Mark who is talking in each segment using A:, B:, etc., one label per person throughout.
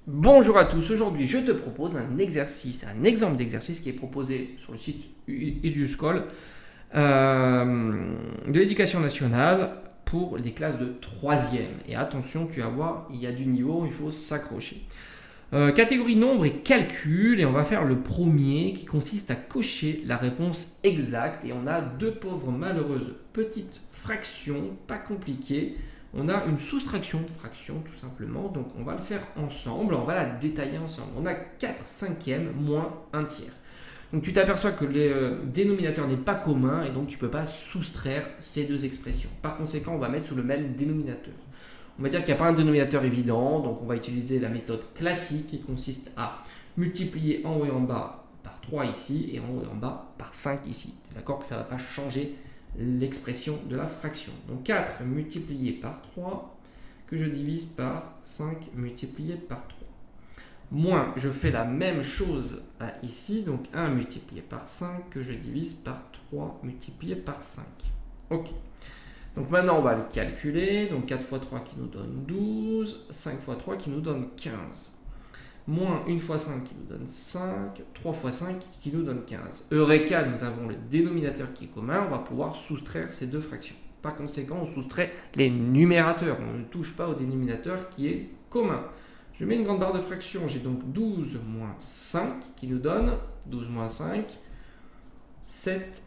A: Bonjour à tous, aujourd'hui je te propose un exemple d'exercice qui est proposé sur le site EduSchool de l'éducation nationale pour les classes de 3e. Et attention, tu vas voir, il y a du niveau, il faut s'accrocher. Catégorie nombre et calcul, et on va faire le premier qui consiste à cocher la réponse exacte. Et on a deux pauvres malheureuses petites fractions, pas compliquées. On a une soustraction de fraction tout simplement, donc on va le faire ensemble, on va la détailler ensemble. On a 4 cinquièmes moins 1 tiers. Donc tu t'aperçois que le dénominateur n'est pas commun et donc tu ne peux pas soustraire ces deux expressions. Par conséquent, on va mettre sous le même dénominateur. On va dire qu'il n'y a pas un dénominateur évident, donc on va utiliser la méthode classique qui consiste à multiplier en haut et en bas par 3 ici et en haut et en bas par 5 ici. D'accord que ça ne va pas changer l'expression de la fraction. Donc 4 multiplié par 3 que je divise par 5 multiplié par 3. Moins, je fais la même chose ici, donc 1 multiplié par 5 que je divise par 3 multiplié par 5. Ok. Donc maintenant on va le calculer, donc 4 fois 3 qui nous donne 12, 5 fois 3 qui nous donne 15. Moins 1 fois 5 qui nous donne 5, 3 fois 5 qui nous donne 15. Eureka, nous avons le dénominateur qui est commun, on va pouvoir soustraire ces deux fractions. Par conséquent, on soustrait les numérateurs, on ne touche pas au dénominateur qui est commun. Je mets une grande barre de fraction, j'ai donc 12 moins 5 qui nous donne 12 moins 5, 7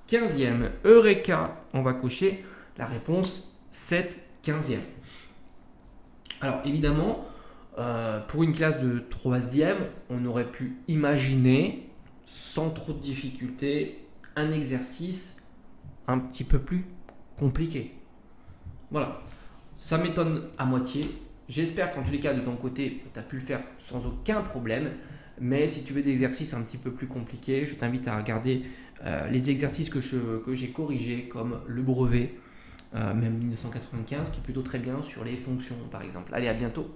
A: quinzième. Eureka, on va cocher la réponse 7 quinzième. Alors évidemment, pour une classe de 3e, on aurait pu imaginer, sans trop de difficulté, un exercice un petit peu plus compliqué. Voilà, ça m'étonne à moitié. J'espère qu'en tous les cas, de ton côté, tu as pu le faire sans aucun problème. Mais si tu veux des exercices un petit peu plus compliqués, je t'invite à regarder les exercices que j'ai corrigés, comme le brevet, même 1995, qui est plutôt très bien sur les fonctions, par exemple. Allez, à bientôt.